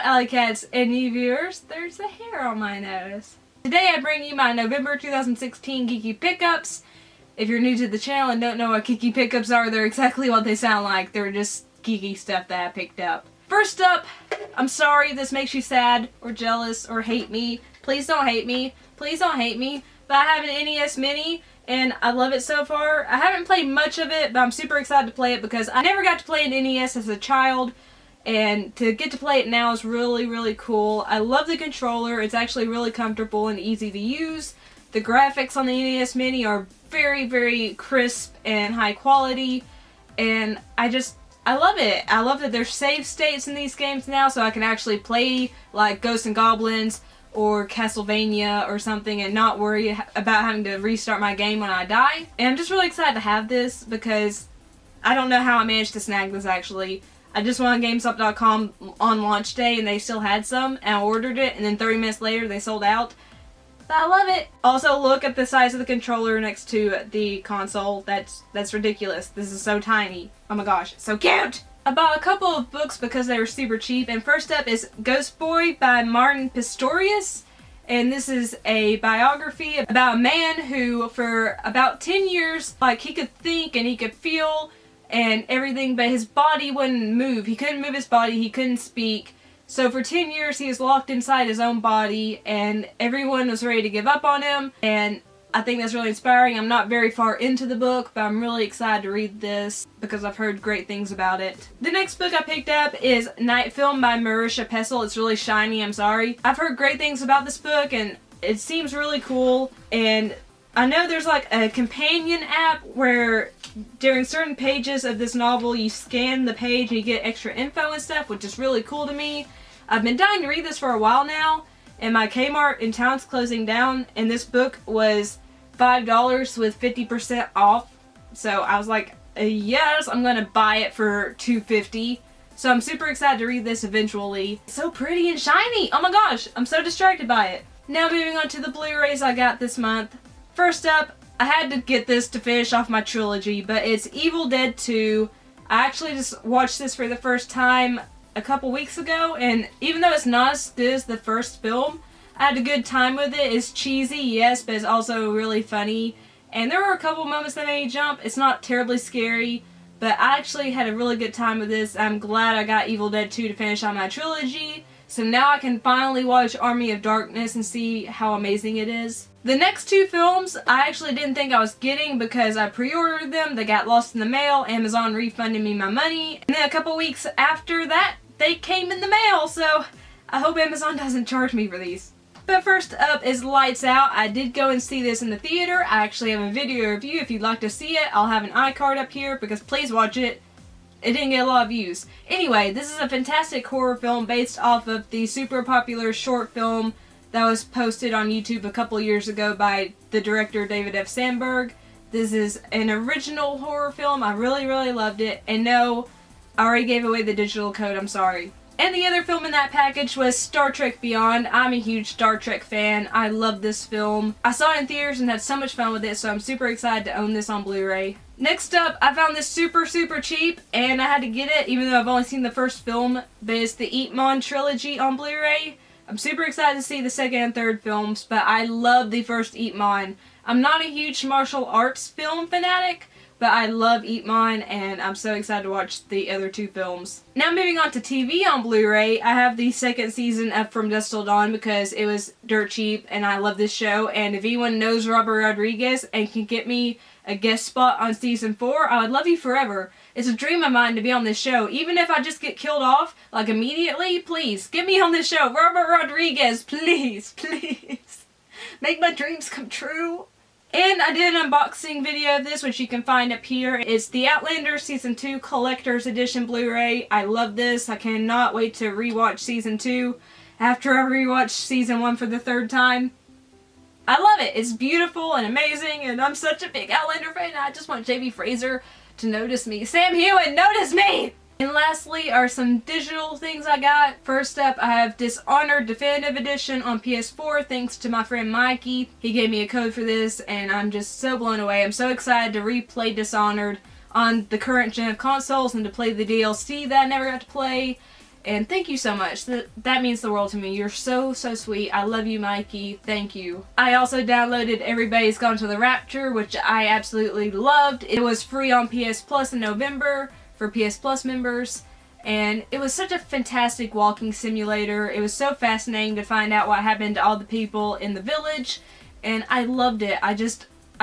Alycats and you viewers, there's a hair on my nose. Today I bring you my November 2016 Geeky pickups. If you're new to the channel and don't know what Geeky pickups are, they're exactly what they sound like. They're just geeky stuff that I picked up. First up, I'm sorry this makes you sad or jealous or hate me. Please don't hate me. Please don't hate me. But I have an NES Mini and I love it so far. I haven't played much of it, but I'm super excited to play it because I never got to play an NES as a child. And to get to play it now is really, really cool. I love the controller. It's actually really comfortable and easy to use. The graphics on the NES Mini are very, very crisp and high quality. And I love it. I love that there's save states in these games now, so I can actually play like Ghosts and Goblins or Castlevania or something and not worry about having to restart my game when I die. And I'm just really excited to have this because I don't know how I managed to snag this actually. I just went on GameStop.com on launch day and they still had some and I ordered it and then 30 minutes later they sold out. But I love it. Also look at the size of the controller next to the console. That's ridiculous. This is so tiny. Oh my gosh, it's so cute! I bought a couple of books because they were super cheap, and first up is Ghost Boy by Martin Pistorius. And this is a biography about a man who for about 10 years, like he could think and he could feel and everything, but his body wouldn't move. He couldn't move his body, he couldn't speak. So for 10 years he was locked inside his own body and everyone was ready to give up on him, and I think that's really inspiring. I'm not very far into the book, but I'm really excited to read this because I've heard great things about it. The next book I picked up is Night Film by Marisha Pessel. It's really shiny, I'm sorry. I've heard great things about this book and it seems really cool, and I know there's like a companion app where during certain pages of this novel you scan the page and you get extra info and stuff, which is really cool to me. I've been dying to read this for a while now, and my Kmart in town's closing down, and this book was $5 with 50% off. So I was like, yes, I'm gonna buy it for $2.50. So I'm super excited to read this eventually. It's so pretty and shiny! Oh my gosh, I'm so distracted by it. Now moving on to the Blu-rays I got this month. First up, I had to get this to finish off my trilogy, but it's Evil Dead 2. I actually just watched this for the first time a couple weeks ago, and even though it's not as good as the first film, I had a good time with it. It's cheesy, yes, but it's also really funny. And there were a couple moments that made me jump. It's not terribly scary, but I actually had a really good time with this. I'm glad I got Evil Dead 2 to finish on my trilogy. So now I can finally watch Army of Darkness and see how amazing it is. The next two films I actually didn't think I was getting because I pre-ordered them. They got lost in the mail. Amazon refunded me my money. And then a couple weeks after that, they came in the mail. So I hope Amazon doesn't charge me for these. But first up is Lights Out. I did go and see this in the theater. I actually have a video review if you'd like to see it. I'll have an iCard up here because please watch it. It didn't get a lot of views. Anyway, this is a fantastic horror film based off of the super popular short film that was posted on YouTube a couple years ago by the director David F. Sandberg. This is an original horror film. I really, really loved it. And no, I already gave away the digital code. I'm sorry. And the other film in that package was Star Trek Beyond. I'm a huge Star Trek fan. I love this film. I saw it in theaters and had so much fun with it, so I'm super excited to own this on Blu-ray. Next up, I found this super, super cheap, and I had to get it even though I've only seen the first film, but it's the Eat Mon trilogy on Blu-ray. I'm super excited to see the second and third films, but I love the first Eat Mon. I'm not a huge martial arts film fanatic, but I love Eat Mon, and I'm so excited to watch the other two films. Now moving on to TV on Blu-ray, I have the second season of From Dusk Till Dawn because it was dirt cheap, and I love this show, and if anyone knows Robert Rodriguez and can get me a guest spot on season 4, I would love you forever. It's a dream of mine to be on this show. Even if I just get killed off, like immediately, please, get me on this show. Robert Rodriguez, please, please. Make my dreams come true. And I did an unboxing video of this, which you can find up here. It's the Outlander Season 2 Collector's Edition Blu-ray. I love this. I cannot wait to rewatch Season 2 after I rewatched Season 1 for the third time. I love it. It's beautiful and amazing, and I'm such a big Outlander fan. I just want J.B. Fraser to notice me. Sam Hewitt, notice me! And lastly are some digital things I got. First up, I have Dishonored Definitive Edition on PS4 thanks to my friend Mikey. He gave me a code for this, and I'm just so blown away. I'm so excited to replay Dishonored on the current gen of consoles and to play the DLC that I never got to play. And thank you so much. That means the world to me. You're so, so sweet. I love you, Mikey. Thank you. I also downloaded Everybody's Gone to the Rapture, which I absolutely loved. It was free on PS Plus in November for PS Plus members. And it was such a fantastic walking simulator. It was so fascinating to find out what happened to all the people in the village. And I loved it. I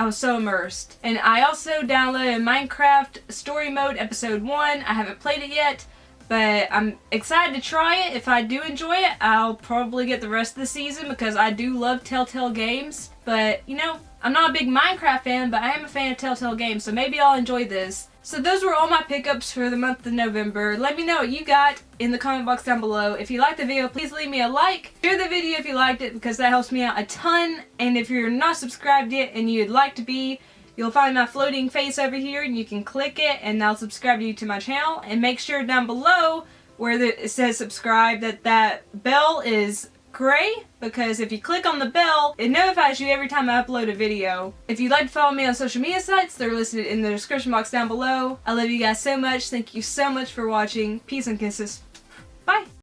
was so immersed. And I also downloaded Minecraft Story Mode Episode 1. I haven't played it yet, but I'm excited to try it. If I do enjoy it, I'll probably get the rest of the season because I do love Telltale games. But, you know, I'm not a big Minecraft fan, but I am a fan of Telltale games, so maybe I'll enjoy this. So those were all my pickups for the month of November. Let me know what you got in the comment box down below. If you liked the video, please leave me a like. Share the video if you liked it because that helps me out a ton. And if you're not subscribed yet and you'd like to be, you'll find my floating face over here and you can click it and I'll subscribe you to my channel. And make sure down below where it says subscribe that bell is gray, because if you click on the bell, it notifies you every time I upload a video. If you'd like to follow me on social media sites, they're listed in the description box down below. I love you guys so much. Thank you so much for watching. Peace and kisses. Bye.